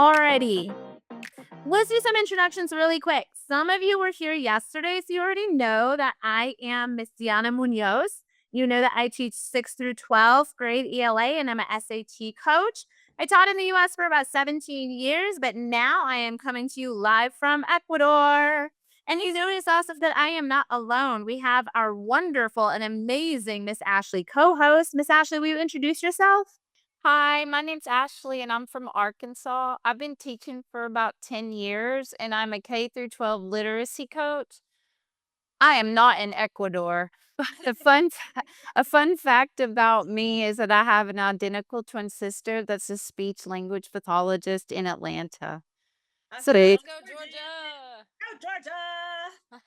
Alrighty. Let's do some introductions really quick. Some of you were here yesterday, so you already know that I am Miss Diana Munoz. You know that I teach 6th through 12th grade ELA and I'm an SAT coach. I taught in the US for about 17 years, but now I am coming to you live from Ecuador. And you notice also that I am not alone. We have our wonderful and amazing Miss Ashley co-host. Miss Ashley, will you introduce yourself? Hi, my name's Ashley and I'm from Arkansas. I've been teaching for about 10 years and I'm a K through 12 literacy coach. I am not in Ecuador. A fun fact about me is that I have an identical twin sister that's a speech language pathologist in Atlanta. So Let's go Georgia. go, Georgia.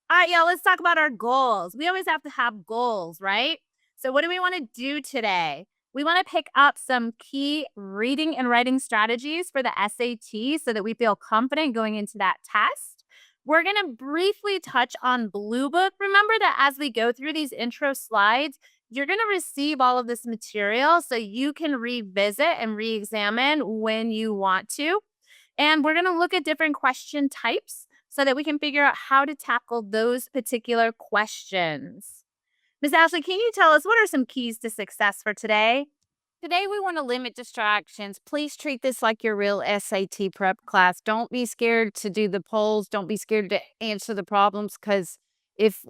All right, y'all, let's talk about our goals. We always have to have goals, right? So, what do we want to do today? We want to pick up some key reading and writing strategies for the SAT so that we feel confident going into that test. We're going to briefly touch on Blue Book. Remember that as we go through these intro slides, you're going to receive all of this material so you can revisit and re examine when you want to. And we're going to look at different question types so that we can figure out how to tackle those particular questions. Ms. Ashley, can you tell us what are some keys to success for today? Today, we want to limit distractions. Please treat this like your real SAT prep class. Don't be scared to do the polls. Don't be scared to answer the problems because if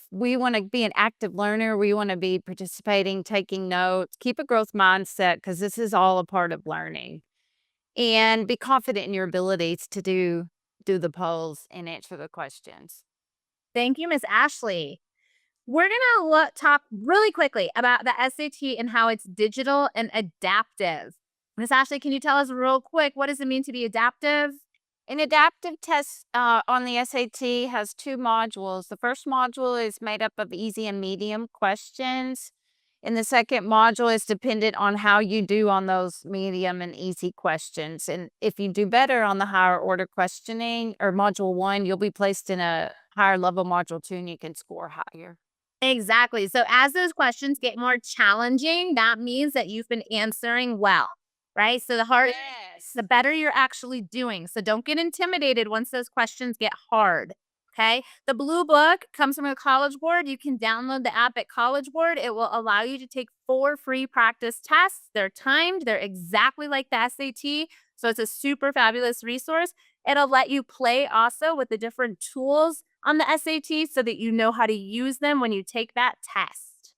we want to be an active learner, we want to be participating, taking notes, keep a growth mindset because this is all a part of learning. And be confident in your abilities to do the polls and answer the questions. Thank you, Ms. Ashley. We're going to talk really quickly about the SAT and how it's digital and adaptive. Ms. Ashley, can you tell us real quick what does it mean to be adaptive? An adaptive test on the SAT has two modules. The first module is made up of easy and medium questions. And the second module is dependent on how you do on those medium and easy questions. And if you do better on the higher order questioning or module 1, you'll be placed in a higher level module 2 and you can score higher. Exactly. So as those questions get more challenging, that means that you've been answering well, right? So the harder, Yes. the better you're actually doing. So don't get intimidated once those questions get hard. Okay. The Blue Book comes from a College Board. You can download the app at College Board. It will allow you to take 4 free practice tests. They're timed, they're exactly like the SAT. So it's a super fabulous resource. It'll let you play also with the different tools on the SAT so that you know how to use them when you take that test.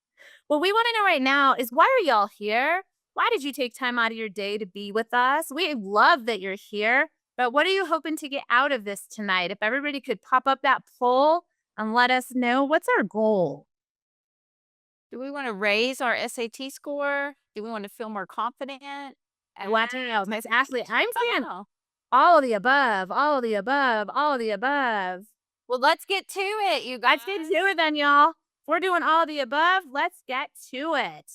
What we want to know right now is why are y'all here? Why did you take time out of your day to be with us? We love that you're here, but what are you hoping to get out of this tonight? If everybody could pop up that poll and let us know what's our goal. Do we want to raise our SAT score? Do we want to feel more confident? And watching out, Miss Ashley, I'm saying Oh. all of the above, all of the above, all of the above. Well, let's get to it, you guys. Let's get to it then, y'all. If we're doing all of the above, let's get to it.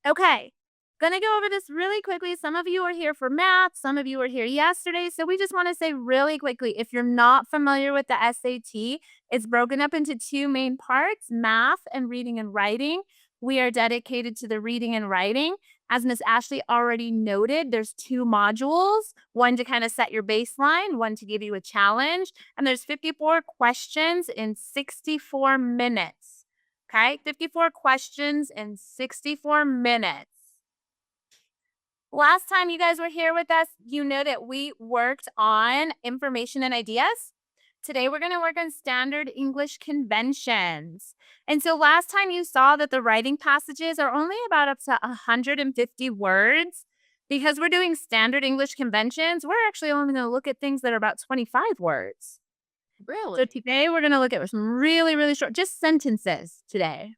Okay, gonna go over this really quickly. Some of you are here for math, some of you were here yesterday. So we just want to say really quickly, if you're not familiar with the SAT, it's broken up into 2 main parts, math and reading and writing. We are dedicated to the reading and writing. As Miss Ashley already noted, there's 2 modules, one to kind of set your baseline, one to give you a challenge, and there's 54 questions in 64 minutes. Okay, 54 questions in 64 minutes. Last time you guys were here with us, you know that we worked on information and ideas. Today, we're going to work on standard English conventions. And so last time you saw that the writing passages are only about up to 150 words. Because we're doing standard English conventions, we're actually only going to look at things that are about 25 words. Really? So today, we're going to look at some really, really short, just sentences today.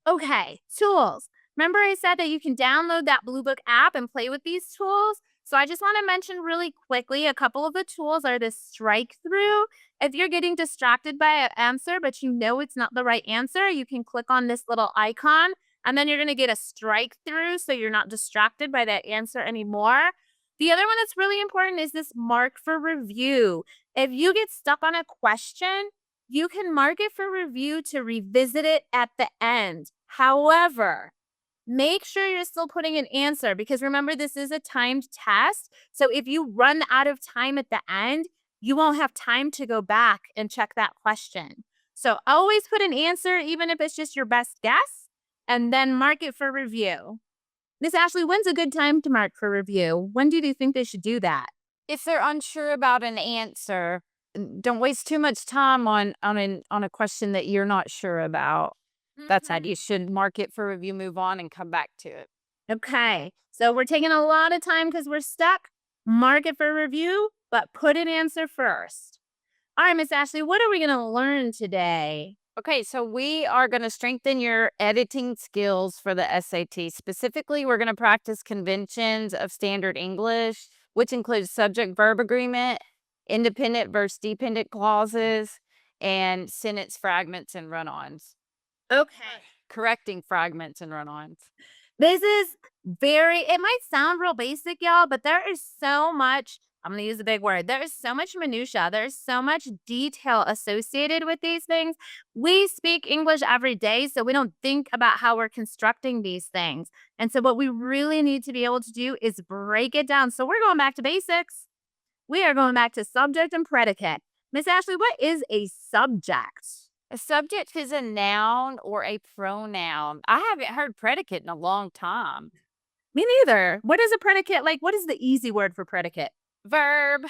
Okay, tools. Remember I said that you can download that Blue Book app and play with these tools? So I just want to mention really quickly, a couple of the tools are this strike through. If you're getting distracted by an answer, but you know it's not the right answer, you can click on this little icon and then you're going to get a strike through so you're not distracted by that answer anymore. The other one that's really important is this mark for review. If you get stuck on a question, you can mark it for review to revisit it at the end. However, make sure you're still putting an answer because remember, this is a timed test. So if you run out of time at the end, you won't have time to go back and check that question. So always put an answer, even if it's just your best guess, and then mark it for review. Miss Ashley, when's a good time to mark for review? When do you think they should do that? If they're unsure about an answer, don't waste too much time on a question that you're not sure about. That's how you should mark it for review, move on, and come back to it. Okay, so we're taking a lot of time because we're stuck. Mark it for review, but put an answer first. All right, Miss Ashley, what are we going to learn today? Okay, so we are going to strengthen your editing skills for the SAT. Specifically, we're going to practice conventions of standard English, which includes subject verb agreement, independent versus dependent clauses, and sentence fragments and run ons. Okay. Correcting fragments and run ons. This is it might sound real basic, y'all, but there is so much. I'm going to use a big word. There is so much minutia. There's so much detail associated with these things. We speak English every day, so we don't think about how we're constructing these things. And so, what we really need to be able to do is break it down. So, we're going back to basics. We are going back to subject and predicate. Miss Ashley, what is a subject? A subject is a noun or a pronoun. I haven't heard predicate in a long time. Me neither. What is a predicate? Like, what is the easy word for predicate? Verb.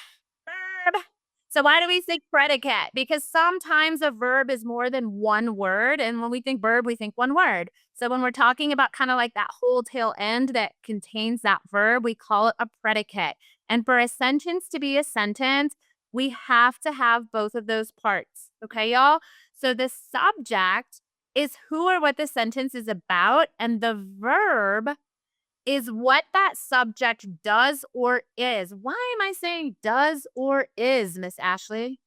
Verb. So why do we say predicate? Because sometimes a verb is more than one word. And when we think verb, we think one word. So when we're talking about kind of like that whole tail end that contains that verb, we call it a predicate. And for a sentence to be a sentence, we have to have both of those parts. Okay, y'all? So the subject is who or what the sentence is about, and the verb is what that subject does or is. Why am I saying does or is, Miss Ashley?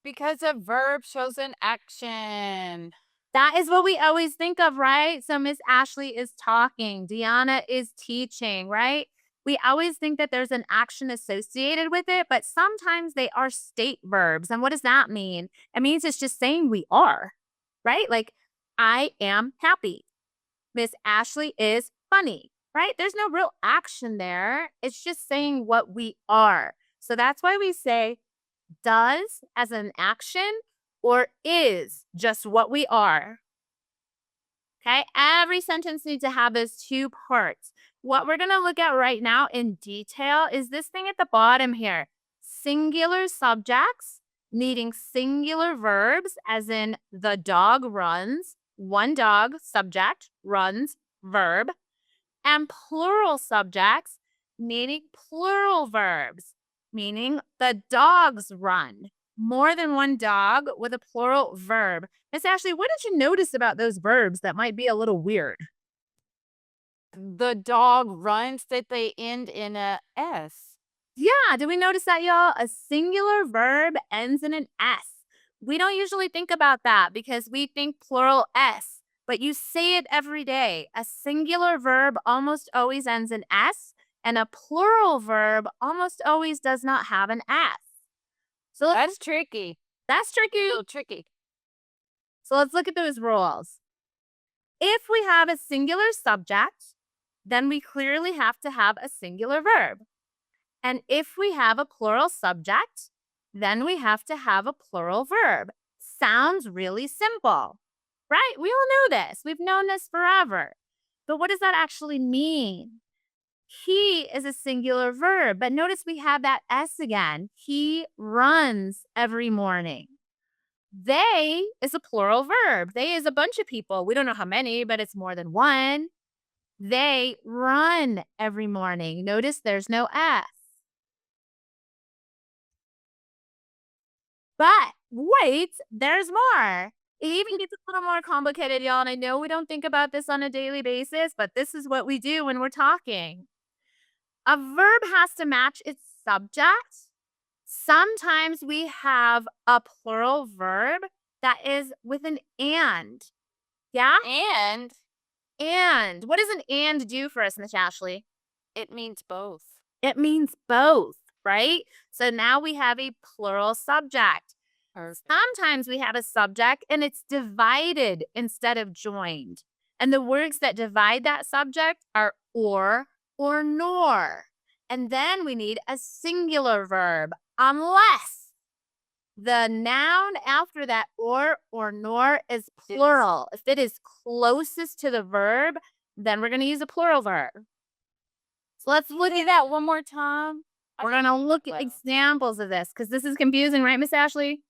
Because a verb shows an action. That is what we always think of, right? So Miss Ashley is talking, Deanna is teaching, right? We always think that there's an action associated with it, but sometimes they are state verbs. And what does that mean? It means it's just saying we are, right? Like, I am happy. Miss Ashley is funny, right? There's no real action there. It's just saying what we are. So that's why we say does as an action or is just what we are. Okay, every sentence needs to have those two parts. What we're going to look at right now in detail is this thing at the bottom here. Singular subjects needing singular verbs, as in the dog runs, one dog, subject, runs, verb, and plural subjects needing plural verbs, meaning the dogs run. More than one dog with a plural verb. Miss Ashley, what did you notice about those verbs that might be a little weird? The dog runs that they end in a S. Yeah, did we notice that, y'all? A singular verb ends in an S. We don't usually think about that because we think plural S, but you say it every day. A singular verb almost always ends in S, and a plural verb almost always does not have an S. So That's tricky. that's tricky. A little tricky. So let's look at those rules. If we have a singular subject, then we clearly have to have a singular verb. And if we have a plural subject, then we have to have a plural verb. Sounds really simple, right? We all know this. We've known this forever. But what does that actually mean? He is a singular verb, but notice we have that S again. He runs every morning. They is a plural verb. They is a bunch of people. We don't know how many, but it's more than one. They run every morning. Notice there's no S. But wait, there's more. It even gets a little more complicated, y'all. And I know we don't think about this on a daily basis, but this is what we do when we're talking. A verb has to match its subject. Sometimes we have a plural verb that is with an and. Yeah? And And. What does an and do for us, Miss Ashley? it means both. It means both, right? So now we have a plural subject. Perfect. Sometimes we have a subject and it's divided instead of joined. And the words that divide that subject are or nor. And then we need a singular verb, unless the noun after that or nor is plural. If it is closest to the verb, then we're going to use a plural verb. So let's look at that one more time. We're going to look at examples of this because this is confusing, right, Miss Ashley?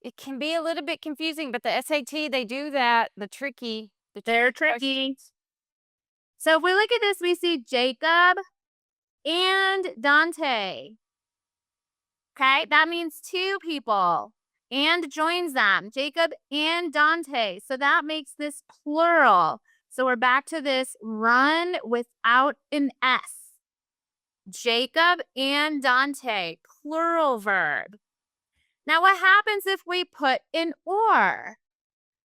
It can be a little bit confusing, but the SAT, they do that, They're tricky. So if we look at this, we see Jacob and Dante. Okay, that means two people. And joins them, Jacob and Dante. So that makes this plural. So we're back to this run without an S. Jacob and Dante, plural verb. Now what happens if we put an or?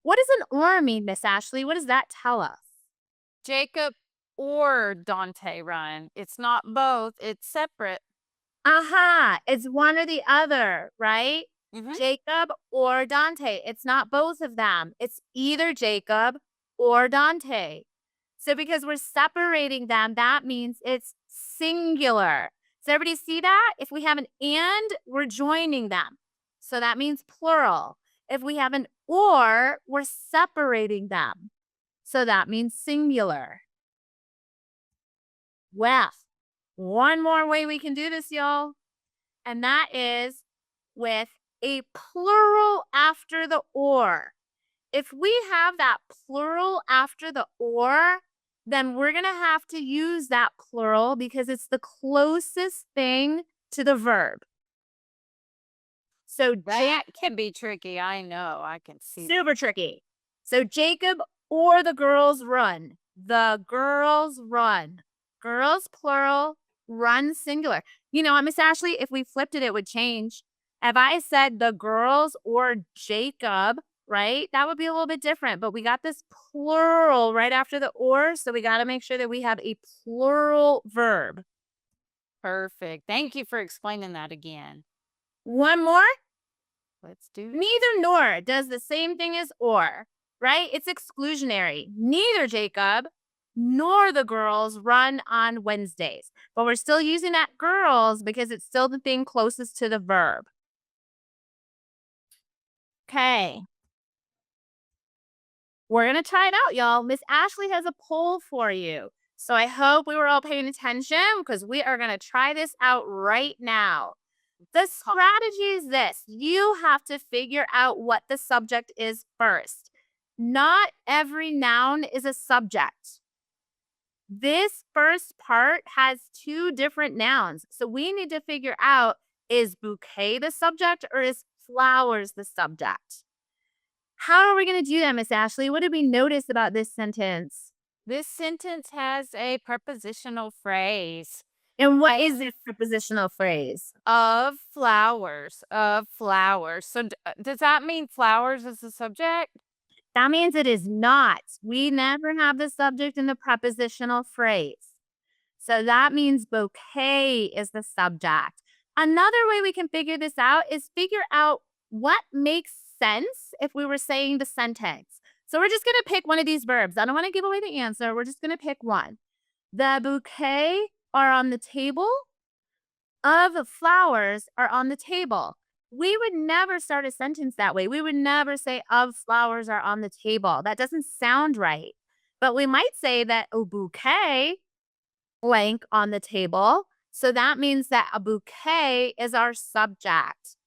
What does an or mean, Miss Ashley? What does that tell us? Jacob or Dante run. It's not both, it's separate. Aha, it's one or the other, right? Jacob or Dante. It's not both of them. It's either Jacob or Dante. So because we're separating them, that means it's singular. Does everybody see that? If we have an and, we're joining them. So that means plural. If we have an or, we're separating them. So that means singular. Well, one more way we can do this, y'all, and that is with a plural after the or. If we have that plural after the or, then we're going to have to use that plural because it's the closest thing to the verb. So that can be tricky. I know. I can see. Super tricky. So Jacob or the girls run. The girls run. Girls plural, run singular. You know, Miss Ashley, if we flipped it, it would change. If I said the girls or Jacob, right? That would be a little bit different, but we got this plural right after the or, so we got to make sure that we have a plural verb. Perfect. Thank you for explaining that again. One more. Let's do it. Neither nor does the same thing as or, right? It's exclusionary. Neither Jacob nor the girls run on Wednesdays, but we're still using that girls because it's still the thing closest to the verb. Okay. We're going to try it out, y'all. Miss Ashley has a poll for you. So I hope we were all paying attention because we are going to try this out right now. The strategy is this. You have to figure out what the subject is first. Not every noun is a subject. This first part has two different nouns. So we need to figure out, is bouquet the subject or is flowers the subject? How are we going to do that, Miss Ashley? What did we notice about this sentence? This sentence has a prepositional phrase. And what is this prepositional phrase? Of flowers, of flowers. So does that mean flowers is the subject? That means it is not. We never have the subject in the prepositional phrase. So that means bouquet is the subject. Another way we can figure this out is figure out what makes sense if we were saying the sentence. So we're just going to pick one of these verbs. I don't want to give away the answer. We're just going to pick one. The bouquet are on the table. Of flowers are on the table. We would never start a sentence that way. We would never say of flowers are on the table. That doesn't sound right. But we might say that a bouquet blank on the table. So that means that a bouquet is our subject.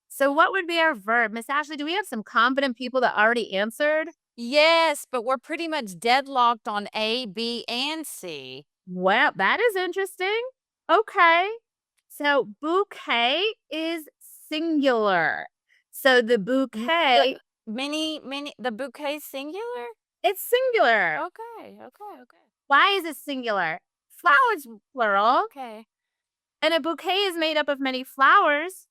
So what would be our verb? Miss Ashley, do we have some confident people that already answered? Yes, but we're pretty much deadlocked on A, B, and C. Well, that is interesting. Okay. So bouquet is singular. So the bouquet. The bouquet singular? It's singular. Okay. Why is it singular? Flowers plural. Okay. And a bouquet is made up of many flowers,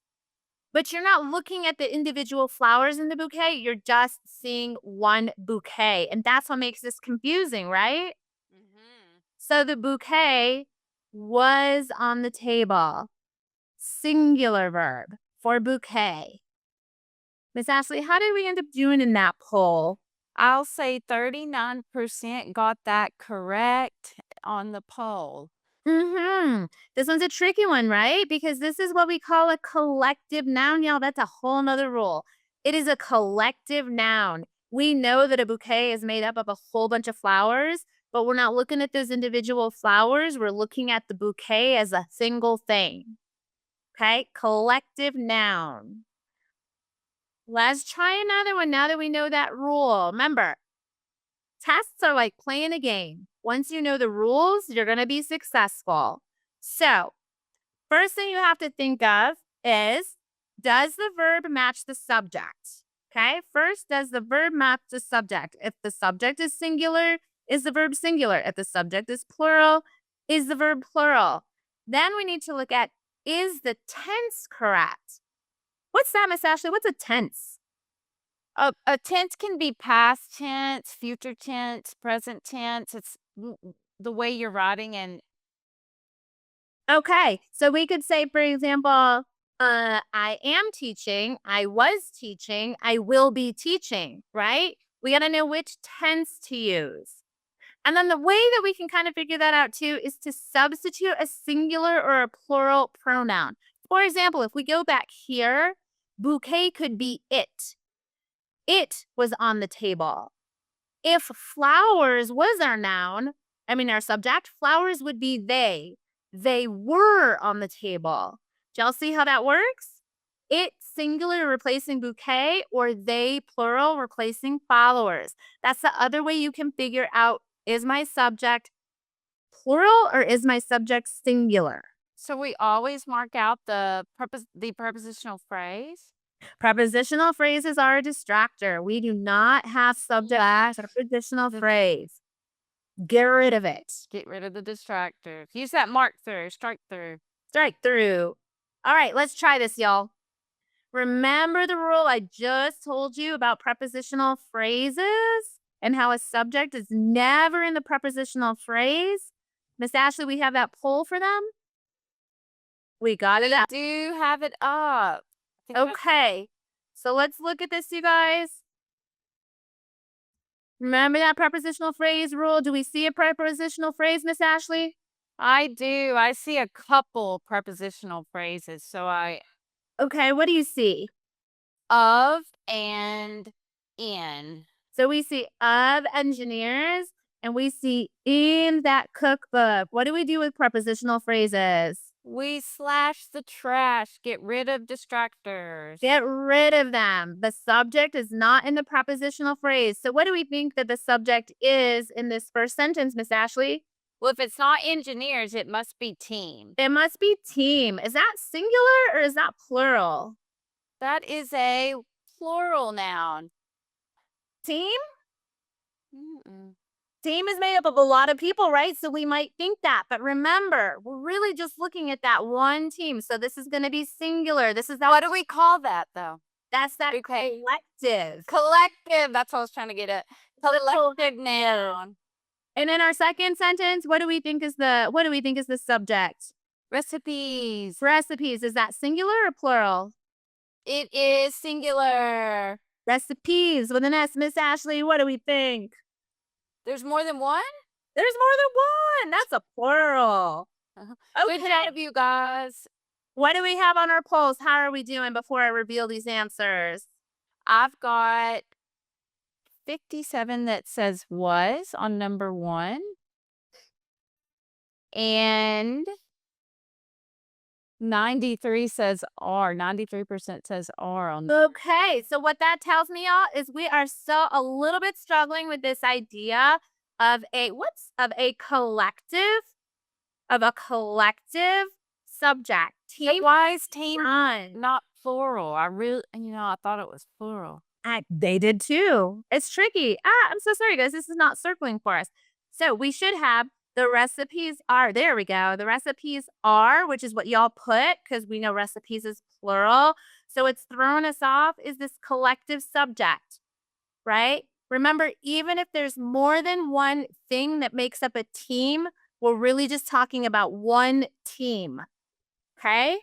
but you're not looking at the individual flowers in the bouquet. You're just seeing one bouquet. And that's what makes this confusing, right? So the bouquet was on the table. Singular verb for bouquet. Miss Ashley, how did we end up doing in that poll? I'll say 39% got that correct on the poll. This one's a tricky one, right? Because this is what we call a collective noun, y'all. That's a whole nother rule. It is a collective noun. We know that a bouquet is made up of a whole bunch of flowers, but we're not looking at those individual flowers. We're looking at the bouquet as a single thing. Okay? Collective noun. Let's try another one now that we know that rule. Remember, tests are like playing a game. Once you know the rules, you're going to be successful. So, first thing you have to think of is, does the verb match the subject? Okay, first, does the verb match the subject? If the subject is singular, is the verb singular? If the subject is plural, is the verb plural? Then we need to look at, is the tense correct? What's that, Miss Ashley? What's a tense? A tense can be past tense, future tense, present tense. It's the way you're writing and Okay, so we could say, for example, I am teaching, I was teaching, I will be teaching, right? We got to know which tense to use. And then the way that we can kind of figure that out too is to substitute a singular or a plural pronoun. For example, if we go back here, bouquet could be it. It was on the table. If flowers was our noun, our subject, flowers would be they. They were on the table. Do y'all see how that works? It singular replacing bouquet or they plural replacing followers. That's the other way you can figure out, is my subject plural or is my subject singular? so we always mark out the prepositional phrase. Prepositional phrases are a distractor. We do not have subject prepositional phrase. Get rid of it. Get rid of the distractor. Use that mark through, strike through. Strike through. All right, let's try this, y'all. Remember the rule I just told you about prepositional phrases and how a subject is never in the prepositional phrase? Miss Ashley, we have that poll for them? We got it up. Do have it up. Okay, so let's look at this, you guys. Remember that prepositional phrase rule? Do we see a prepositional phrase, Miss Ashley? I do. I see a couple prepositional phrases. So Okay, what do you see? of and in. So we see of engineers and we see in that cookbook. What do we do with prepositional phrases? We slash the trash. Get rid of distractors. Get rid of them. The subject is not in the prepositional phrase. So what do we think that the subject is in this first sentence, Miss Ashley? Well, if it's not engineers, it must be team. It must be team. Is that singular or is that plural? That is a plural noun. Team? Mm-mm. Team is made up of a lot of people, right? So we might think that. But remember, we're really just looking at that one team. So this is going to be singular. This is that. What do we call that, though? That's that Okay. collective. Collective. That's what I was trying to get at. Collective noun. And in our second sentence, what do we think is the subject? Recipes. Recipes. Is that singular or plural? It is singular. Recipes with an S. Miss Ashley, what do we think? There's more than one? There's more than one. That's a plural. Good job, you guys. What do we have on our polls? How are we doing before I reveal these answers? I've got 57 that says was on number 1. And 93 says are. 93% says are on. Okay, so what that tells me, y'all, is we are still a little bit struggling with this idea of a collective subject. Team. Why is team Run. not plural? I thought it was plural. They did too. It's tricky. I'm so sorry, guys. This is not circling for us. So we should have the recipes are. There we go. The recipes are, which is what y'all put because we know recipes is plural. So it's throwing us off is this collective subject, right? Remember, even if there's more than one thing that makes up a team, we're really just talking about one team. Okay?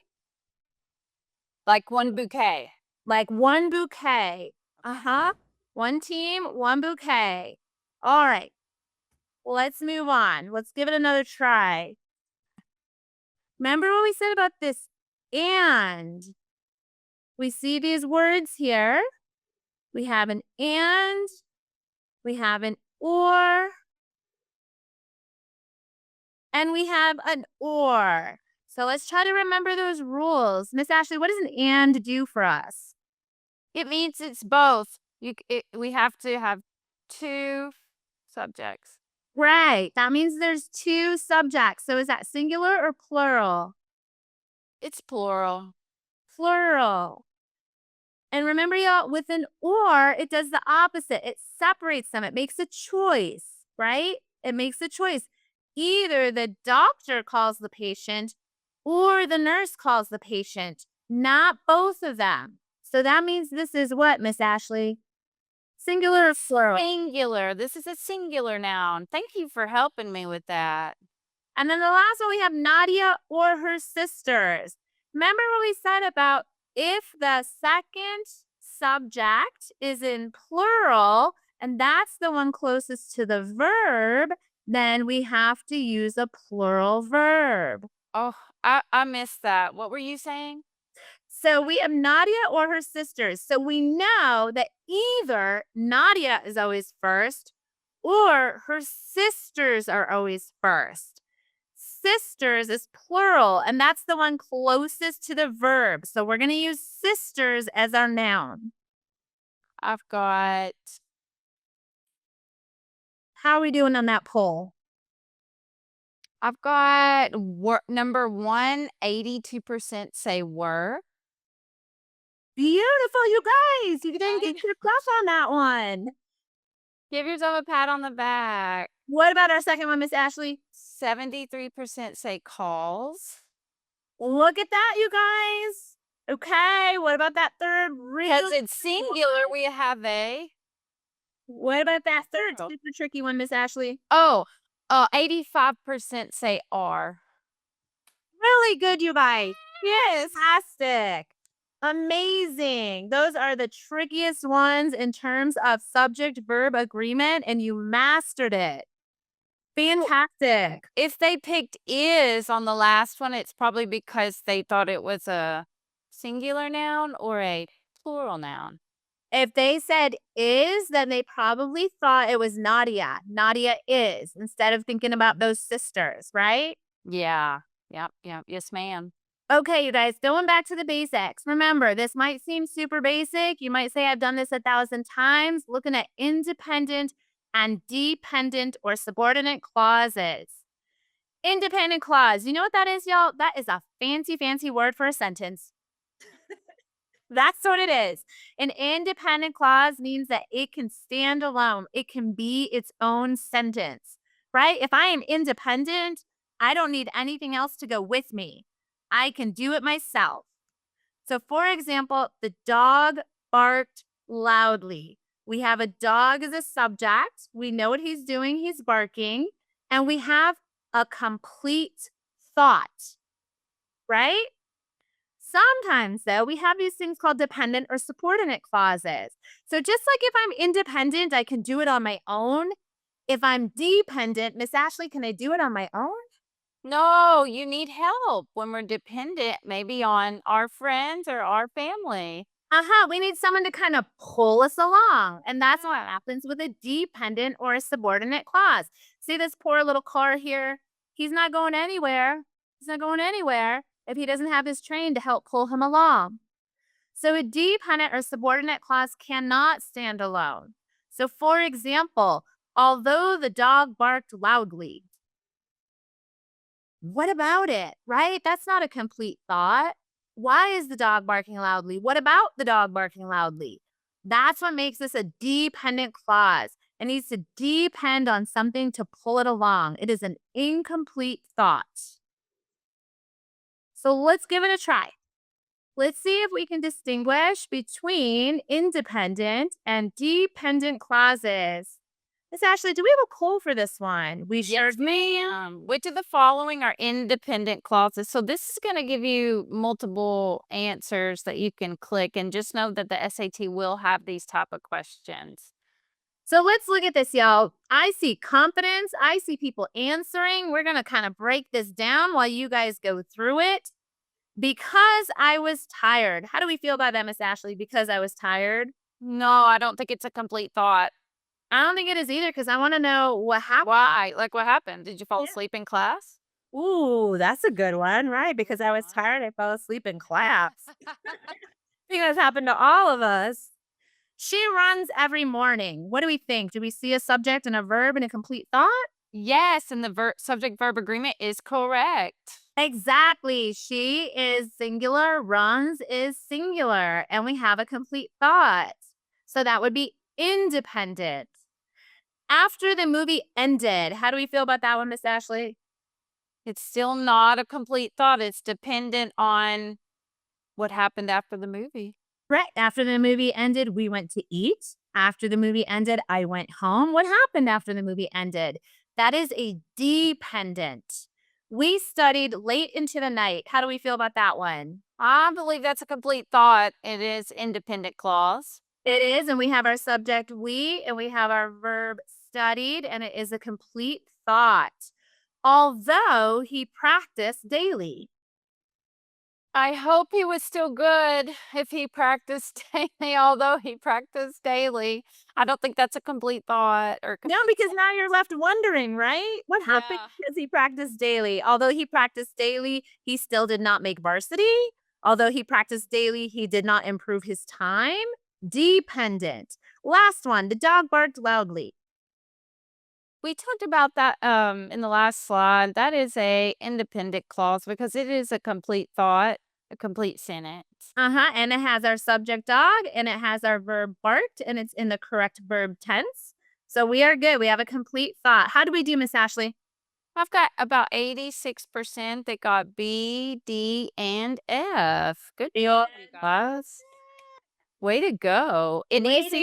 Like one bouquet. Like one bouquet. Uh-huh. One team, one bouquet. All right. Let's move on. Let's give it another try. Remember what we said about this and? We see these words here. We have an and, we have an or, and we have an or. So let's try to remember those rules. Miss Ashley, what does an and do for us? It means it's both. We have to have 2 subjects. Right. That means there's two subjects. So is that singular or plural? It's plural. Plural. And remember, y'all, with an or, it does the opposite. It separates them. It makes a choice, right? It makes a choice. Either the doctor calls the patient or the nurse calls the patient, not both of them. So that means this is what, Miss Ashley? Singular or plural? Singular. This is a singular noun. Thank you for helping me with that. And then the last one, we have Nadia or her sisters. Remember what we said about if the second subject is in plural, and that's the one closest to the verb, then we have to use a plural verb. Oh, I missed that. What were you saying? So we have Nadia or her sisters. So we know that either Nadia is always first or her sisters are always first. Sisters is plural, and that's the one closest to the verb. So we're going to use sisters as our noun. I've got How are we doing on that poll? number 1, 82% say were. Beautiful, you guys. You didn't I get your class on that one. Give yourself a pat on the back. What about our second one, Miss Ashley? 73% say calls. Look at that, you guys. Okay, what about that third? Because it's singular, we have a. What about that third Oh. super tricky one, Miss Ashley? Oh, 85% say are. Really good, you guys. Yes. Fantastic. Amazing. Those are the trickiest ones in terms of subject verb agreement, and you mastered it. Fantastic. If they picked is on the last one, it's probably because they thought it was a singular noun or a plural noun. If they said is, then they probably thought it was Nadia. Nadia is, instead of thinking about those sisters, right? Yeah. Yep. Yes, ma'am. Okay, you guys, going back to the basics. Remember, this might seem super basic. You might say, I've done this 1,000 times. Looking at independent and dependent or subordinate clauses. Independent clause. You know what that is, y'all? That is a fancy, fancy word for a sentence. That's what it is. An independent clause means that it can stand alone. It can be its own sentence, right? If I am independent, I don't need anything else to go with me. I can do it myself. So, for example, the dog barked loudly. We have a dog as a subject. We know what he's doing, he's barking, and we have a complete thought, right? Sometimes, though, we have these things called dependent or subordinate clauses. So, just like if I'm independent, I can do it on my own. If I'm dependent, Miss Ashley, can I do it on my own? No, you need help when we're dependent, maybe on our friends or our family. We need someone to kind of pull us along. And that's what happens with a dependent or a subordinate clause. See this poor little car here? He's not going anywhere. He's not going anywhere if he doesn't have his train to help pull him along. So a dependent or subordinate clause cannot stand alone. So, for example, although the dog barked loudly, what about it, right? That's not a complete thought. Why is the dog barking loudly? What about the dog barking loudly? That's what makes this a dependent clause. It needs to depend on something to pull it along. It is an incomplete thought. So let's give it a try. Let's see if we can distinguish between independent and dependent clauses. Miss Ashley, do we have a clue for this one? We sure Yes, ma'am. Which of the following are independent clauses? So this is going to give you multiple answers that you can click, and just know that the SAT will have these type of questions. So let's look at this, y'all. I see confidence. I see people answering. We're going to kind of break this down while you guys go through it. Because I was tired. How do we feel about that, Miss Ashley? Because I was tired? No, I don't think it's a complete thought. I don't think it is either because I want to know what happened. Why? Like, what happened? Did you fall Yeah. asleep in class? Ooh, that's a good one, right? Because I was tired, I fell asleep in class. I think that's happened to all of us. She runs every morning. What do we think? Do we see a subject and a verb and a complete thought? Yes, and the subject verb agreement is correct. Exactly. She is singular, runs is singular, and we have a complete thought. So that would be independent. After the movie ended, how do we feel about that one, Miss Ashley? It's still not a complete thought. It's dependent on what happened after the movie. Right. After the movie ended, we went to eat. After the movie ended, I went home. What happened after the movie ended? That is a dependent. We studied late into the night. How do we feel about that one? I believe that's a complete thought. It is independent clause. It is, and we have our subject we, and we have our verb studied, and it is a complete thought. Although he practiced daily. I hope he was still good if he practiced daily, although he practiced daily. I don't think that's a complete thought or No, because now you're left wondering, right? What happened yeah. because he practiced daily? Although he practiced daily, he still did not make varsity. Although he practiced daily, he did not improve his time. Dependent. Last one, the dog barked loudly. We talked about that in the last slide. That is a independent clause because it is a complete thought, a complete sentence. And it has our subject dog and it has our verb barked and it's in the correct verb tense. So we are good. We have a complete thought. How do we do, Miss Ashley? I've got about 86% that got B, D, and F. Good job, you guys. Way to go. And Way if to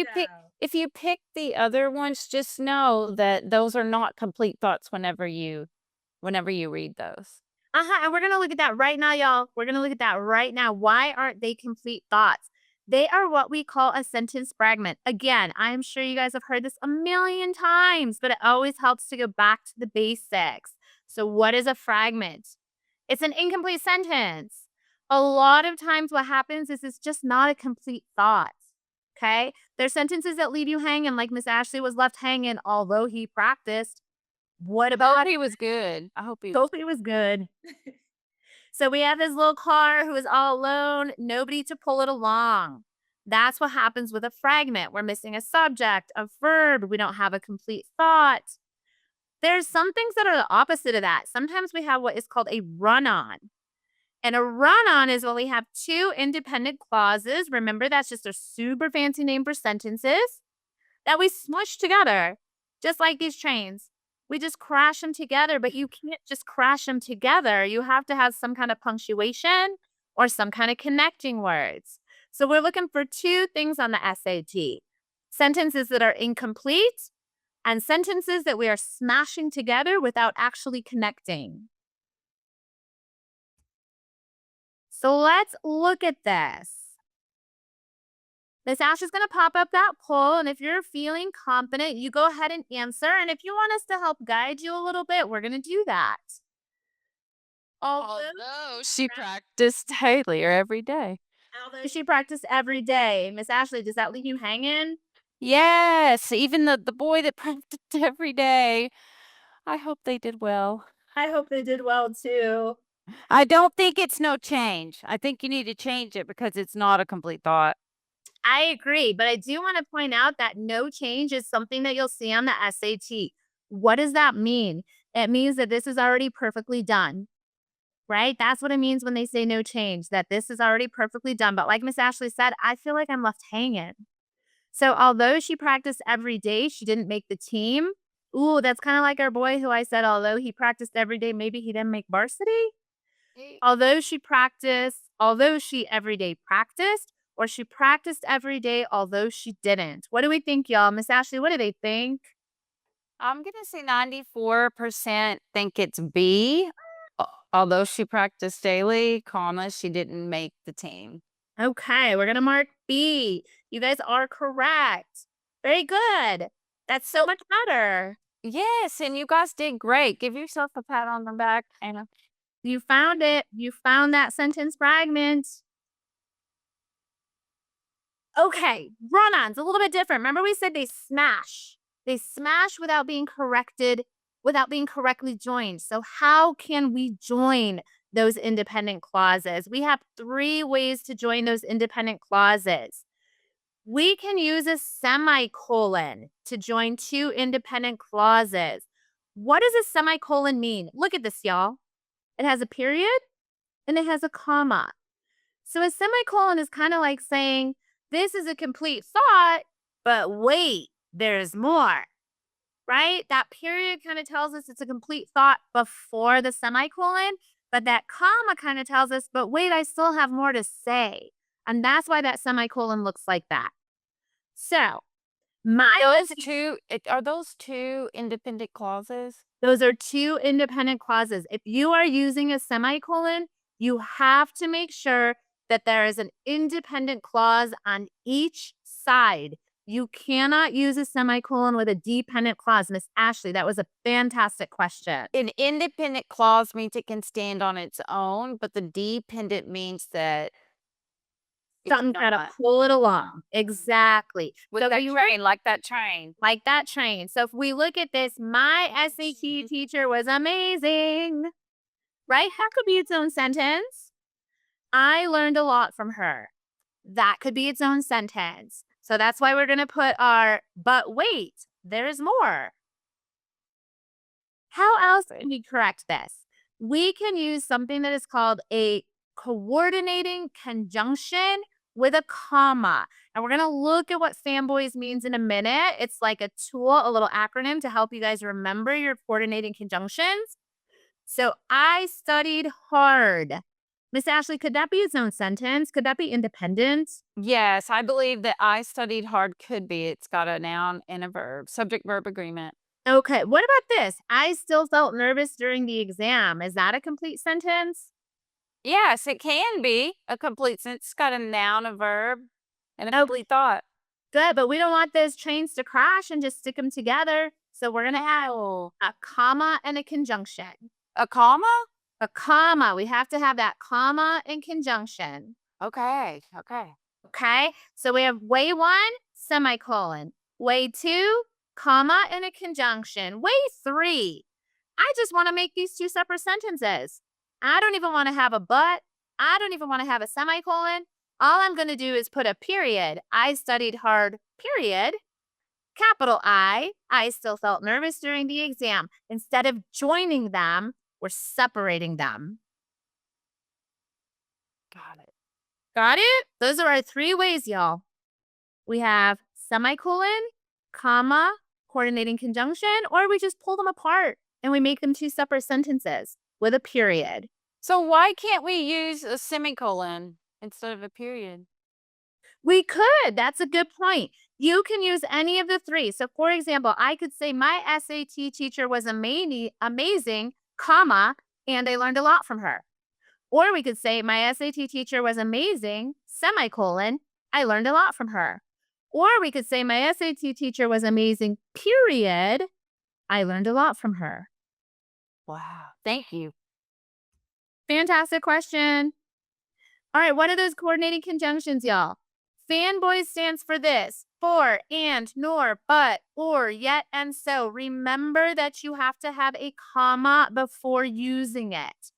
you go. pick the other ones, just know that those are not complete thoughts whenever you read those. And we're gonna look at that right now, y'all. We're gonna look at that right now. Why aren't they complete thoughts? They are what we call a sentence fragment. Again, I am sure you guys have heard this a million times, but it always helps to go back to the basics. So, what is a fragment? It's an incomplete sentence. A lot of times, what happens is it's just not a complete thought. Okay. There's sentences that leave you hanging, like Miss Ashley was left hanging, although he practiced. What about He was good. I hope he Sophie was good. So we have this little car who is all alone, nobody to pull it along. That's what happens with a fragment. We're missing a subject, a verb. We don't have a complete thought. There's some things that are the opposite of that. Sometimes we have what is called a run on. And a run on is when we have two independent clauses. Remember, that's just a super fancy name for sentences that we smush together, just like these trains. We just crash them together, but you can't just crash them together. You have to have some kind of punctuation or some kind of connecting words. So we're looking for two things on the SAT: sentences that are incomplete and sentences that we are smashing together without actually connecting. So let's look at this. Miss Ash is going to pop up that poll, and if you're feeling confident, you go ahead and answer. And if you want us to help guide you a little bit, we're going to do that. Although she practiced daily or every day. Although she practiced every day, Miss Ashley, does that leave you hanging? Yes, even the boy that practiced every day. I hope they did well. I hope they did well too. I don't think it's no change. I think you need to change it because it's not a complete thought. I agree, but I do want to point out that no change is something that you'll see on the SAT. What does that mean? It means that this is already perfectly done, right? That's what it means when they say no change, that this is already perfectly done. But like Miss Ashley said, I feel like I'm left hanging. So although she practiced every day, she didn't make the team. Ooh, that's kind of like our boy who I said, although he practiced every day, maybe he didn't make varsity. Although she every day practiced, or she practiced every day, although she didn't. What do we think, y'all? Miss Ashley, what do they think? I'm gonna say 94% think it's B, although she practiced daily, comma, she didn't make the team. Okay, we're gonna mark B. You guys are correct. Very good. That's so much better. Yes, and you guys did great. Give yourself a pat on the back, Anna. You found it. You found that sentence fragment. Okay, run-ons, a little bit different. Remember we said they smash. They smash without being corrected, without being correctly joined. So how can we join those independent clauses? We have 3 ways to join those independent clauses. We can use a semicolon to join 2 independent clauses. What does a semicolon mean? Look at this, y'all. It has a period and it has a comma. So a semicolon is kind of like saying, this is a complete thought, but wait, there's more, right? That period kind of tells us it's a complete thought before the semicolon, but that comma kind of tells us, but wait, I still have more to say. And that's why that semicolon looks like that. So, Are those 2 independent clauses? those are 2 independent clauses. If you are using a semicolon, you have to make sure that there is an independent clause on each side. You cannot use a semicolon with a dependent clause. Miss Ashley, that was a fantastic question. An independent clause means it can stand on its own, but the dependent means that it's Something gotta not. pull it along. Exactly. With So that are you ready? train, like that train. Like that train. So if we look at this, my SAT teacher was amazing, right? That could be its own sentence. I learned a lot from her. That could be its own sentence. So that's why we're going to put our, but wait, there's more. How else can we correct this? We can use something that is called a coordinating conjunction with a comma. And we're going to look at what fanboys means in a minute. It's like a tool, a little acronym to help you guys remember your coordinating conjunctions. So I studied hard. Miss Ashley, could that be its own sentence? Could that be independent? Yes, I believe that I studied hard could be. It's got a noun and a verb, subject verb agreement. Okay, what about this? I still felt nervous during the exam. Is that a complete sentence? Yes, it can be a complete sentence. It's got a noun, a verb, and a Oh, complete thought. good, but we don't want those trains to crash and just stick them together. So we're going to have Oh, a comma and a conjunction. a comma? A comma. We have to have that comma and conjunction. Okay, okay. Okay. So we have way 1, semicolon. Way 2, comma and a conjunction. Way 3, I just want to make these 2 separate sentences. I don't even want to have a but. I don't even want to have a semicolon. All I'm going to do is put a period. I studied hard, period. Capital I still felt nervous during the exam. Instead of joining them, we're separating them. Got it. Got it? Those are our 3 ways, y'all. We have semicolon, comma, coordinating conjunction, or we just pull them apart and we make them 2 separate sentences with a period. So why can't we use a semicolon instead of a period? We could. That's a good point. You can use any of the 3. So, for example, I could say my SAT teacher was amazing, comma, and I learned a lot from her. Or we could say my SAT teacher was amazing, semicolon, I learned a lot from her. Or we could say my SAT teacher was amazing, period, I learned a lot from her. Wow. Thank you. Fantastic question. All right, what are those coordinating conjunctions, y'all? Fanboys stands for this: for, and, nor, but, or, yet, and so. Remember that you have to have a comma before using it.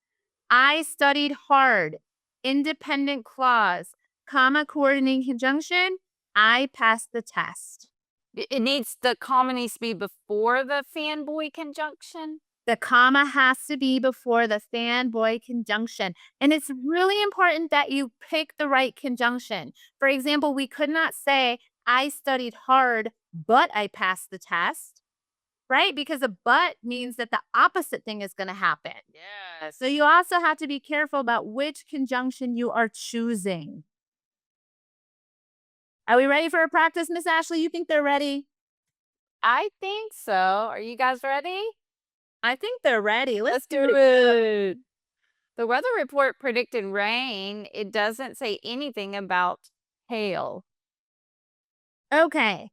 I studied hard. Independent clause. Comma coordinating conjunction. I passed the test. The comma needs to be before the fanboy conjunction. The comma has to be before the fanboy conjunction. And it's really important that you pick the right conjunction. For example, we could not say, I studied hard, but I passed the test, right? Because a but means that the opposite thing is going to happen. Yes. So you also have to be careful about which conjunction you are choosing. Are we ready for a practice, Miss Ashley? You think they're ready? I think so. Are you guys ready? I think they're ready. Let's Let's give it do a go. it. The weather report predicted rain. It doesn't say anything about hail. Okay.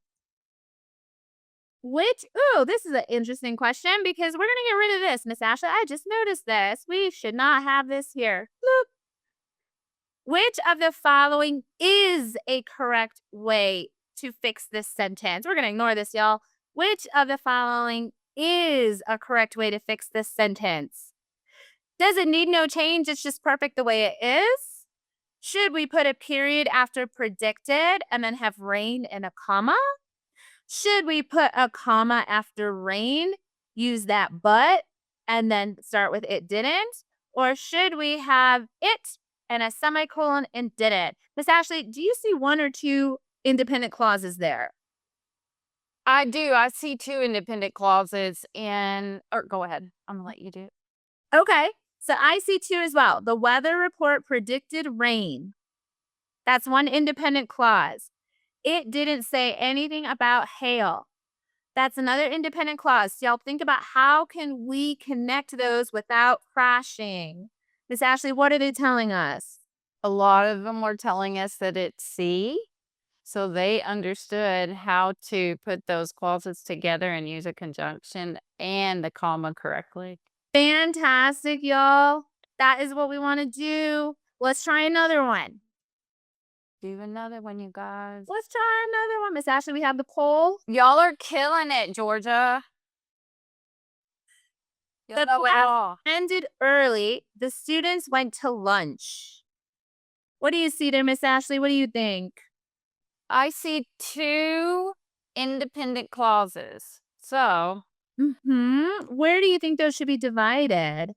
Ooh, this is an interesting question because we're going to get rid of this, Miss Ashley. I just noticed this. We should not have this here. Look. Which of the following is a correct way to fix this sentence? We're going to ignore this, y'all. Which of the following is a correct way to fix this sentence? Does it need no change? It's just perfect the way it is? Should we put a period after predicted and then have rain in a comma? Should we put a comma after rain, use that but, and then start with it didn't? Or should we have it and a semicolon and didn't? Miss Ashley, do you see one or two independent clauses there? I do. I see two independent clauses and or go ahead. I'm gonna let you do it. Okay, so I see two as well. The weather report predicted rain. That's one independent clause. It didn't say anything about hail. That's another independent clause. So y'all think about how can we connect those without crashing? Miss Ashley, what are they telling us? A lot of them were telling us that it's C. So they understood how to put those clauses together and use a conjunction and the comma correctly. Fantastic, y'all. That is what we want to do. Let's try another one. Do another one, you guys. Let's try another one. Miss Ashley, we have the poll. Y'all are killing it, Georgia. Y'all The know it class all. ended early. The students went to lunch. What do you see there, Miss Ashley? What do you think? I see two independent clauses. So Where do you think those should be divided?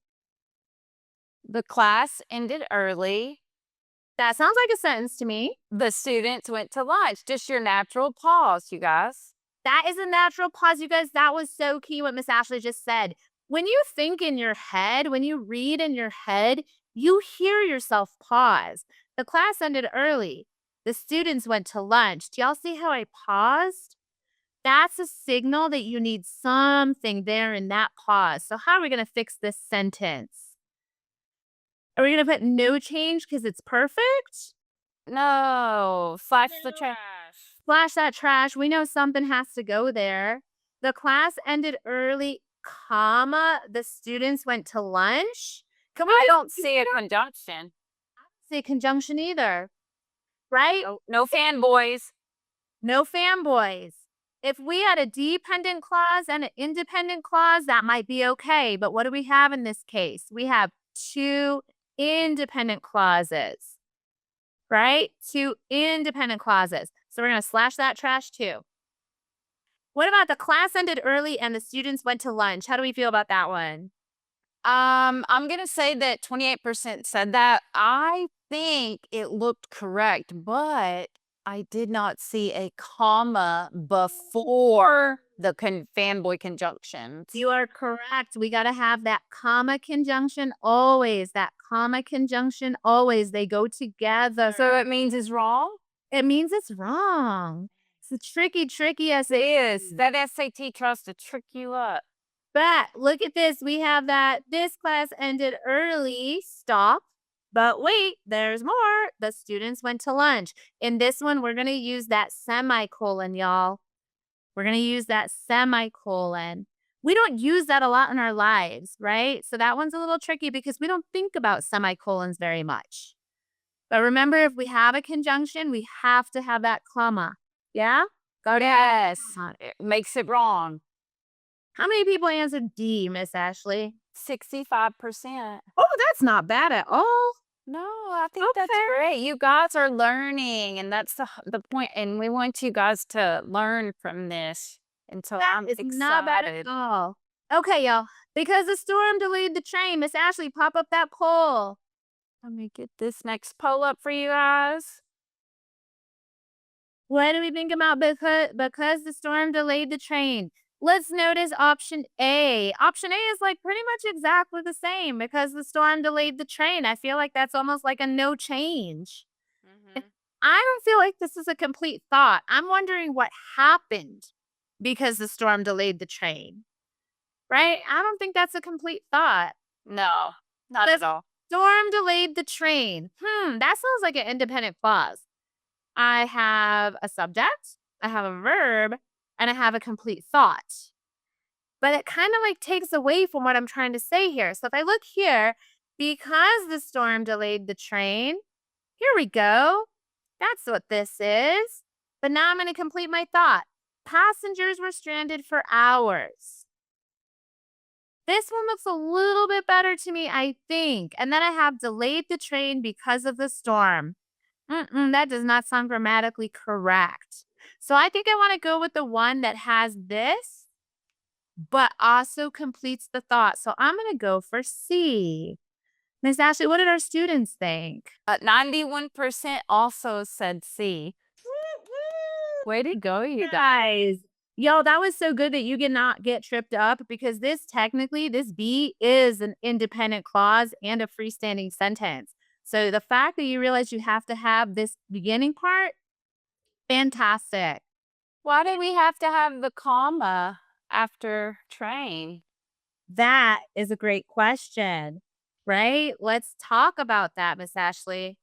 the class ended early. That sounds like a sentence to me. The students went to lunch. Just your natural pause, you guys. That is a natural pause, you guys. That was so key what Miss Ashley just said. When you think in your head, when you read in your head, you hear yourself pause. The class ended early. The students went to lunch. Do y'all see how I paused? That's a signal that you need something there in that pause. So, how are we going to fix this sentence? Are we going to put no change because it's perfect? No, slash the trash. Splash that trash. We know something has to go there. The class ended early, comma, the students went to lunch. Can we I don't see a conjunction. say conjunction either? Right? No fanboys. No fanboys. If we had a dependent clause and an independent clause, that might be okay. But what do we have in this case? We have two independent clauses, right? Two independent clauses. So we're going to slash that trash too. What about the class ended early and the students went to lunch? How do we feel about that one? I'm gonna say that 28% said that. I think it looked correct, but I did not see a comma before the fanboy conjunctions. You are correct. We got to have that comma conjunction always. That comma conjunction always. They go together. So it means it's wrong? It means it's wrong. It's a tricky It is. That SAT tries to trick you up. But look at this. We have that this class ended early. Stop. But wait, there's more. The students went to lunch. In this one, we're going to use that semicolon, y'all. We're going to use that semicolon. We don't use that a lot in our lives, right? So that one's a little tricky because we don't think about semicolons very much. But remember, if we have a conjunction, we have to have that comma. Yeah? Yes. It makes it wrong. How many people answered D, Miss Ashley? 65%. Oh, that's not bad at all. No, I think that's Okay. great. You guys are learning, and that's the point. And we want you guys to learn from this. And so That I'm is excited. not bad at all. Okay, y'all. Because the storm delayed the train, Miss Ashley, pop up that poll. Let me get this next poll up for you guys. What do we think about because the storm delayed the train? Let's notice option A. Option A is like pretty much exactly the same because the storm delayed the train. I feel like that's almost like a no change. I don't feel like this is a complete thought. I'm wondering what happened because the storm delayed the train, right? I don't think that's a complete thought. No, not The at all. storm delayed the train. That sounds like an independent clause. I have a subject, I have a verb, and I have a complete thought. But it kind of like takes away from what I'm trying to say here. So if I look here, because the storm delayed the train, here we go. That's what this is. But now I'm going to complete my thought. Passengers were stranded for hours. This one looks a little bit better to me, I think. And then I have delayed the train because of the storm. That does not sound grammatically correct. So I think I want to go with the one that has this, but also completes the thought. So I'm going to go for C. Miss Ashley, what did our students think? 91% also said C. Way to go, you guys. Guys, yo, that was so good that you did not get tripped up because this technically, this B is an independent clause and a freestanding sentence. So the fact that you realize you have to have this beginning part, fantastic. Why do we have to have the comma after train? That is a great question, right? Let's talk about that, Miss Ashley.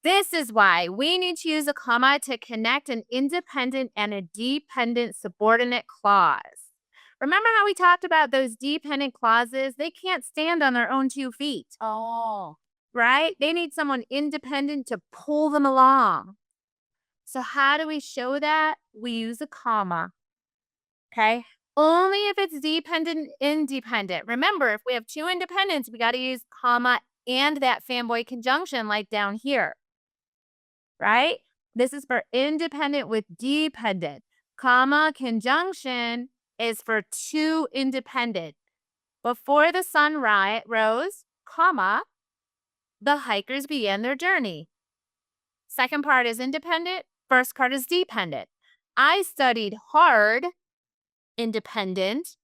This is why we need to use a comma to connect an independent and a dependent subordinate clause. Remember how we talked about those dependent clauses? They can't stand on their own 2 feet, Oh, right? They need someone independent to pull them along. So how do we show that? We use a comma, okay? Only if it's dependent independent. Remember, if we have 2 independents, we got to use comma and that fanboy conjunction like down here. Right? This is for independent with dependent. Comma conjunction is for 2 independent. Before the sun rose, comma, the hikers began their journey. Second part is independent. First part is dependent. I studied hard, independent.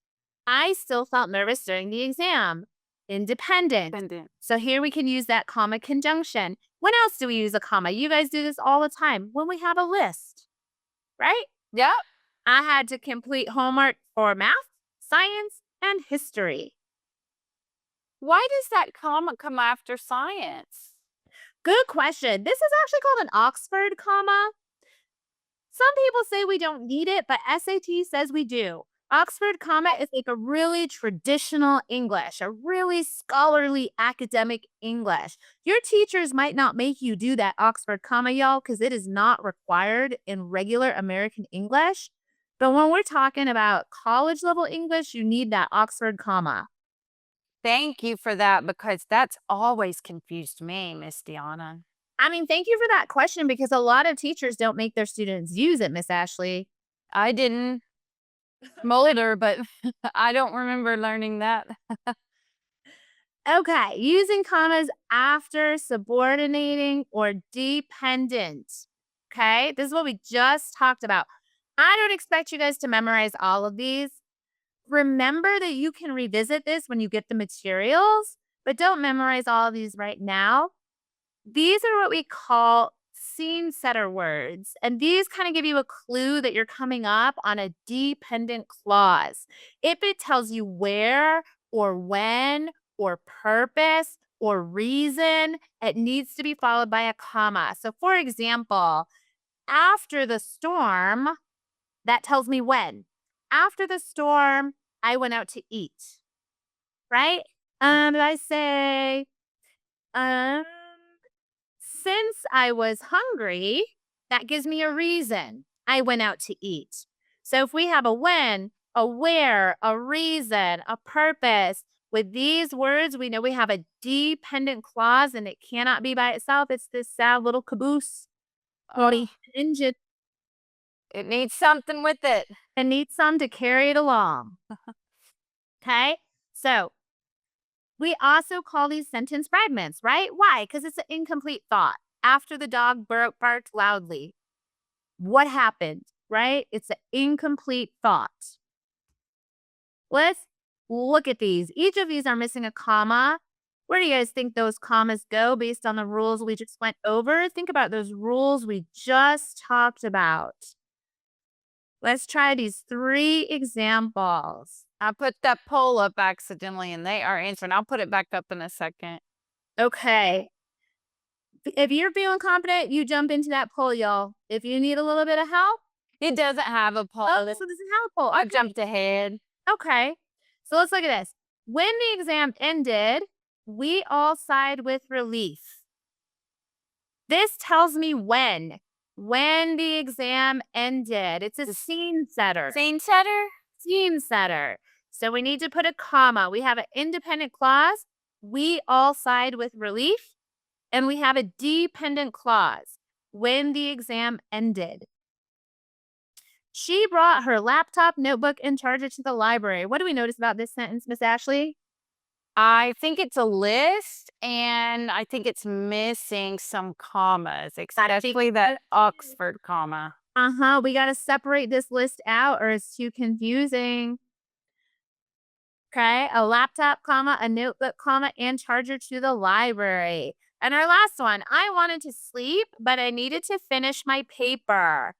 I still felt nervous during the exam, independent. dependent. So here we can use that comma conjunction. When else do we use a comma? You guys do this all the time when we have a list, right? Yep. I had to complete homework for math, science, and history. Why does that comma come after science? Good question. This is actually called an Oxford comma. Some people say we don't need it, but SAT says we do. Oxford comma is like a really traditional English, a really scholarly academic English. Your teachers might not make you do that Oxford comma, y'all, because it is not required in regular American English. But when we're talking about college level English, you need that Oxford comma. Thank you for that because that's always confused me, Miss Deanna. I mean, thank you for that question because a lot of teachers don't make their students use it, Miss Ashley. I didn't molder, but I don't remember learning that. Okay, using commas after subordinating or dependent. Okay, this is what we just talked about. I don't expect you guys to memorize all of these. Remember that you can revisit this when you get the materials, but don't memorize all of these right now. These are what we call scene setter words, and these kind of give you a clue that you're coming up on a dependent clause. If it tells you where or when or purpose or reason, it needs to be followed by a comma. So, for example, after the storm, that tells me when. After the storm, I went out to eat, right? I say, um, since I was hungry, that gives me a reason. I went out to eat. So if we have a when, a where, a reason, a purpose, with these words, we know we have a dependent clause and it cannot be by itself. It's this sad little caboose, Oh, engine. it needs something with it. It needs some to carry it along. Okay. So we also call these sentence fragments, right? Why? Because it's an incomplete thought. After the dog barked loudly, what happened, right? It's an incomplete thought. Let's look at these. Each of these are missing a comma. Where do you guys think those commas go based on the rules we just went over? Think about those rules we just talked about. Let's try these 3 examples. I put that poll up accidentally and they are answering. I'll put it back up in a second. Okay. If you're feeling confident, you jump into that poll, y'all. If you need a little bit of help, It doesn't have a poll. oh, this one doesn't have a poll. I Okay. jumped ahead. Okay. So let's look at this. When the exam ended, we all sighed with relief. This tells me when. When the exam ended. It's a scene setter. Scene setter? Scene setter. So we need to put a comma. We have an independent clause. We all sighed with relief. And we have a dependent clause. When the exam ended. She brought her laptop, notebook, and charger to the library. What do we notice about this sentence, Miss Ashley? I think it's a list, and I think it's missing some commas, especially that Oxford comma. We got to separate this list out or it's too confusing. Okay, a laptop, comma, a notebook, comma, and charger to the library. And our last one, I wanted to sleep, but I needed to finish my paper.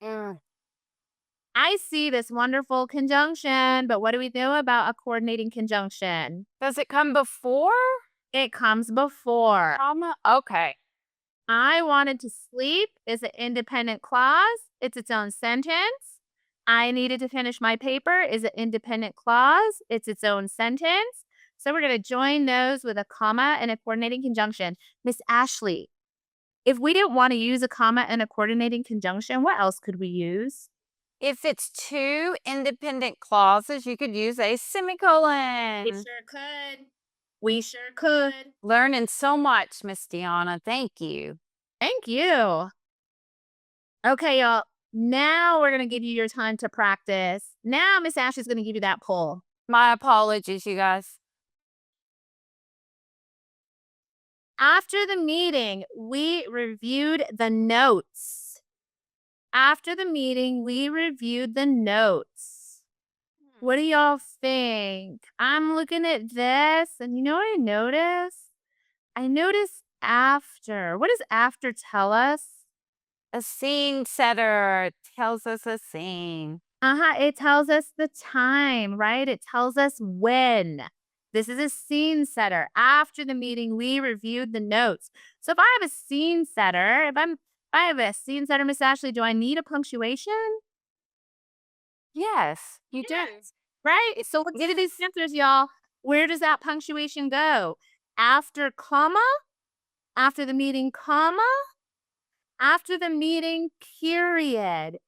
I see this wonderful conjunction, but what do we know about a coordinating conjunction? Does it come before? It comes before. Comma? Okay. I wanted to sleep is an independent clause. It's its own sentence. I needed to finish my paper is an independent clause. It's its own sentence. So we're going to join those with a comma and a coordinating conjunction. Miss Ashley, if we didn't want to use a comma and a coordinating conjunction, what else could we use? If it's 2 independent clauses, you could use a semicolon. We sure could. We sure could. Learning so much, Miss Deanna. Thank you. Thank you. Okay, y'all. Now we're going to give you your time to practice. Now Miss Ashley's going to give you that poll. My apologies, you guys. After the meeting, we reviewed the notes. After the meeting, we reviewed the notes. What do y'all think? I'm looking at this, and you know what I noticed? I noticed after. What does after tell us? A scene setter tells us a scene. It tells us the time, right? It tells us when. This is a scene setter. After the meeting, we reviewed the notes. So if I have a scene setter, if I have a scene setter, Miss Ashley, do I need a punctuation? Yes, you do. Right? So let's get to these answers, y'all. Where does that punctuation go? After comma? After the meeting, comma? After the meeting, period.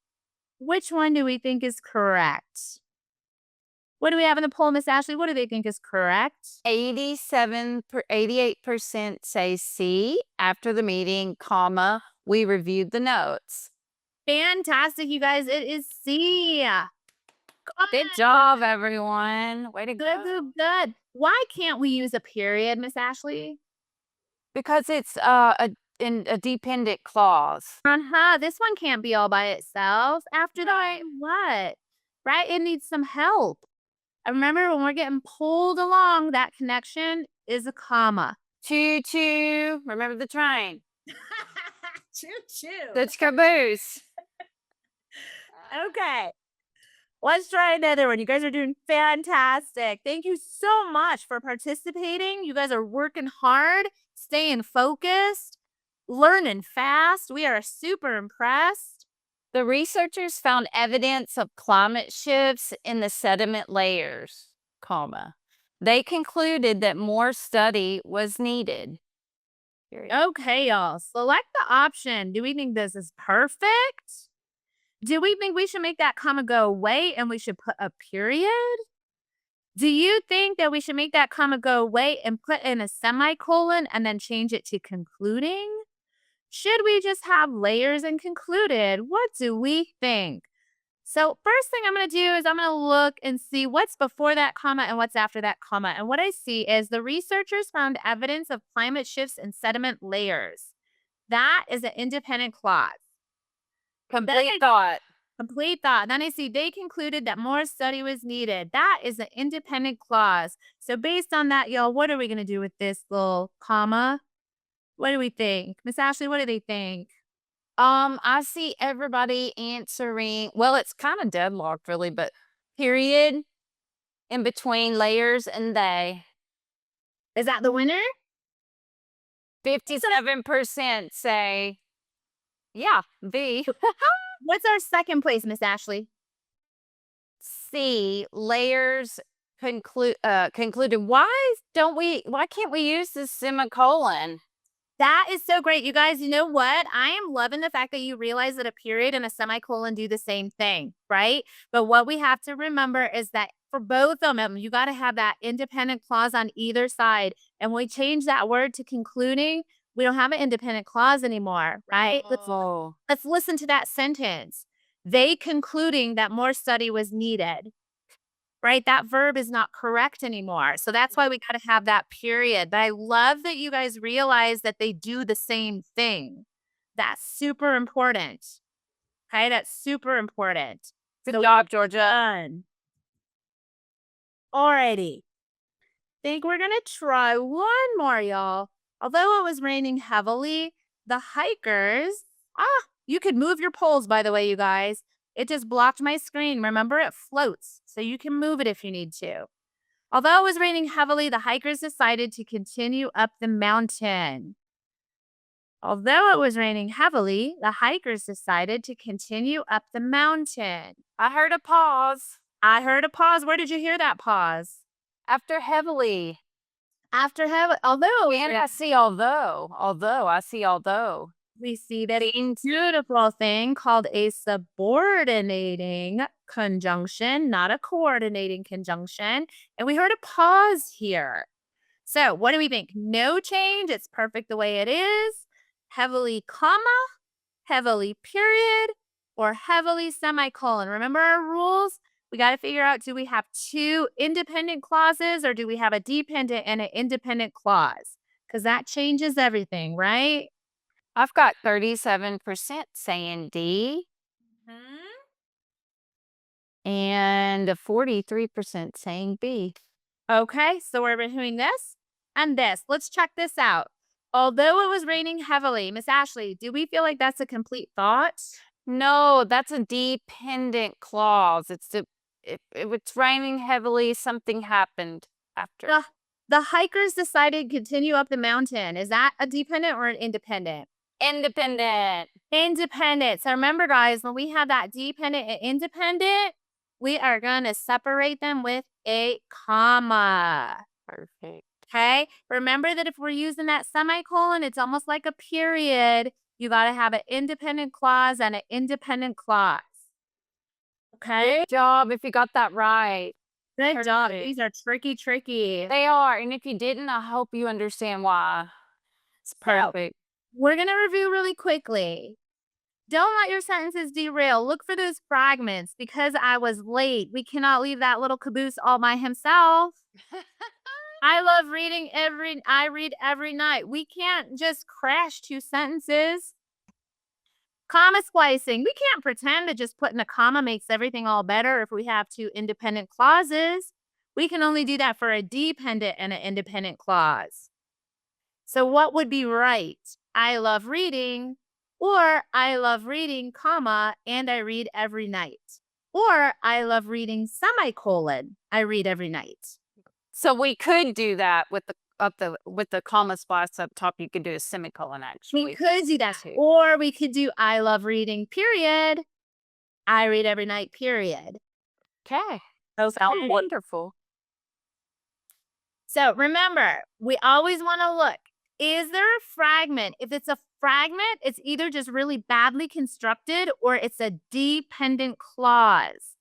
Which one do we think is correct? What do we have in the poll, Miss Ashley? What do they think is correct? 88% say C. After the meeting, comma, we reviewed the notes. Fantastic, you guys. It is C. Good job, everyone. Way to go. Good. Why can't we use a period, Miss Ashley? Because it's a dependent clause. This one can't be all by itself. After that, what? Right? It needs some help. I remember when we're getting pulled along, that connection is a comma. Choo choo. Remember the train. Choo choo. That's caboose. Okay. Let's try another one. You guys are doing fantastic. Thank you so much for participating. You guys are working hard, staying focused, learning fast. We are super impressed. The researchers found evidence of climate shifts in the sediment layers, comma. They concluded that more study was needed. Period. Okay, y'all. Select the option. Do we think this is perfect? Do we think we should make that comma go away and we should put a period? Do you think that we should make that comma go away and put in a semicolon and then change it to concluding? Should we just have layers and concluded? What do we think? So first thing I'm going to do is I'm going to look and see what's before that comma and what's after that comma. And what I see is the researchers found evidence of climate shifts in sediment layers. That is an independent clause. Complete thought. Complete thought. Then I see they concluded that more study was needed. That is an independent clause. So based on that, y'all, what are we going to do with this little comma? What do we think? Miss Ashley, what do they think? I see everybody answering. Well, it's kind of deadlocked, really, but period in between layers and they. Is that the winner? So 57% say, yeah, B. what's our second place, Miss Ashley? C, layers concluded. Why can't we use the semicolon? That is so great. You guys, you know what? I am loving the fact that you realize that a period and a semicolon do the same thing, right? But what we have to remember is that for both of them, you got to have that independent clause on either side. And when we change that word to concluding, we don't have an independent clause anymore, right? Oh. Let's listen to that sentence. They concluding that more study was needed. Right? That verb is not correct anymore. So that's why we gotta have that period. But I love that you guys realize that they do the same thing. That's super important. Okay, that's super important. Good job, Georgia. Done. Alrighty. Think we're gonna try one more, y'all. Although it was raining heavily, the hikers, you could move your poles, by the way, you guys. It just blocked my screen. Remember, it floats, so you can move it if you need to. Although it was raining heavily, the hikers decided to continue up the mountain. Although it was raining heavily, the hikers decided to continue up the mountain. I heard a pause I heard a pause. Where did you hear that pause? after heavily. After heavily, although And I see although. I see although. we see that beautiful thing called a subordinating conjunction, not a coordinating conjunction. And we heard a pause here. So what do we think? No change. It's perfect the way it is. Heavily comma, heavily period, or heavily semicolon. Remember our rules? We got to figure out, do we have two independent clauses or do we have a dependent and an independent clause? Because that changes everything, right? I've got 37% saying D and 43% saying B. Okay, so we're doing this and this. Let's check this out. Although it was raining heavily, Miss Ashley, do we feel like that's a complete thought? No, that's a dependent clause. If it's raining heavily, something happened after. The hikers decided to continue up the mountain. Is that a dependent or an independent? Independent. Independent. So remember, guys, when we have that dependent and independent, we are going to separate them with a comma. Perfect. Okay. Remember that if we're using that semicolon, it's almost like a period. You got to have an independent clause and an independent clause. Okay. Good job if you got that right. Good job. These are tricky. They are. And if you didn't, I hope you understand why. It's perfect. We're going to review really quickly. Don't let your sentences derail. Look for those fragments. Because I was late, we cannot leave that little caboose all by himself. I love reading I read every night. We can't just crash two sentences. Comma splicing. We can't pretend that just putting a comma makes everything all better if we have two independent clauses. We can only do that for a dependent and an independent clause. So what would be right? I love reading, or I love reading, comma, and I read every night. Or I love reading, semicolon, I read every night. So we could do that with the comma spots up top. You could do a semicolon actually. We could do that too. Or we could do I love reading, period. I read every night, period. Okay. Those sound wonderful. So remember, we always want to look. Is there a fragment? If it's a fragment, it's either just really badly constructed or it's a dependent clause.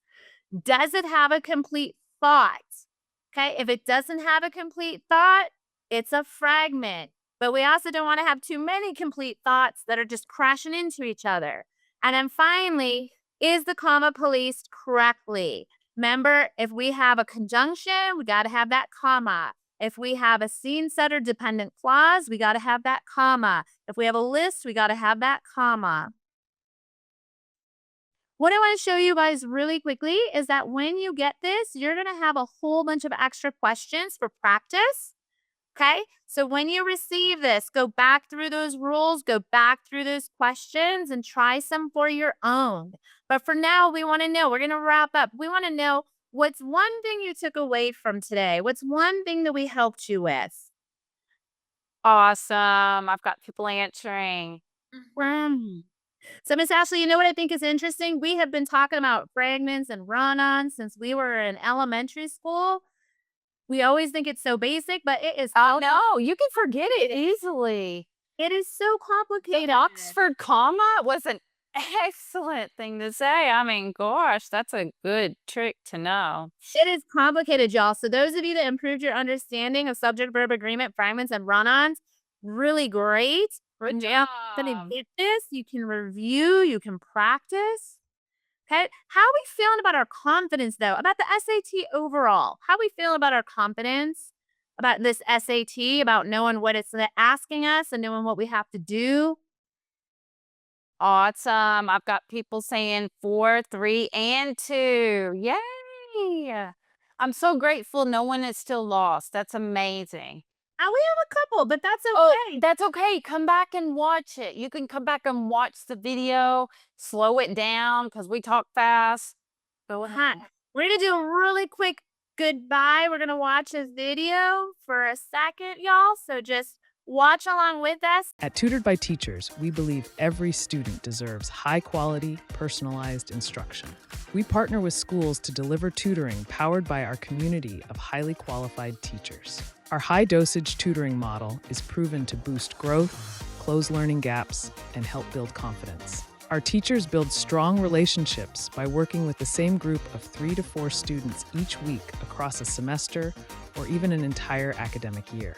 Does it have a complete thought? Okay, if it doesn't have a complete thought, it's a fragment. But we also don't want to have too many complete thoughts that are just crashing into each other. And then finally, is the comma policed correctly? Remember, if we have a conjunction, we got to have that comma. If we have a scene setter dependent clause, we got to have that comma. If we have a list, we got to have that comma. What I want to show you guys really quickly is that when you get this, you're going to have a whole bunch of extra questions for practice. Okay, so when you receive this, go back through those rules, go back through those questions, and try some for your own. But for now, we want to know, we're going to wrap up. We want to know what's one thing you took away from today? What's one thing that we helped you with? Awesome. I've got people answering. Mhm. So, Miss Ashley, you know what I think is interesting? We have been talking about fragments and run-ons since we were in elementary school. We always think it's so basic, but it is No, you can forget it easily. it is so The complicated. Oxford comma was an excellent thing to say. I mean, gosh, that's a good trick to know. It is complicated, y'all. So those of you that improved your understanding of subject verb agreement, fragments, and run-ons, really great. Good Now, gonna job. get this. You can review, you can practice. Okay. How are we feeling about our confidence though? About the SAT overall? How are we feeling about our confidence? About this SAT, about knowing what it's asking us and knowing what we have to do? Awesome. I've got people saying 4, 3, and 2. Yay. I'm so grateful no one is still lost. That's amazing. We have a couple, but that's Oh, okay. that's okay. Come back and watch it. You can come back and watch the video, slow it down because we talk fast. Go ahead. Huh. We're gonna do a really quick goodbye. We're gonna watch a video for a second, y'all. So just watch along with us. At Tutored by Teachers, we believe every student deserves high quality, personalized instruction. We partner with schools to deliver tutoring powered by our community of highly qualified teachers. Our high dosage tutoring model is proven to boost growth, close learning gaps, and help build confidence. Our teachers build strong relationships by working with the same group of 3 to 4 students each week across a semester or even an entire academic year.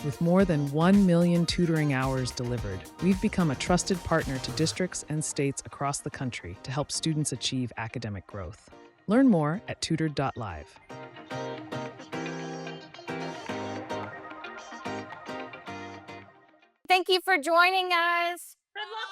With more than 1 million tutoring hours delivered, we've become a trusted partner to districts and states across the country to help students achieve academic growth. Learn more at tutored.live. Thank you for joining us. Good luck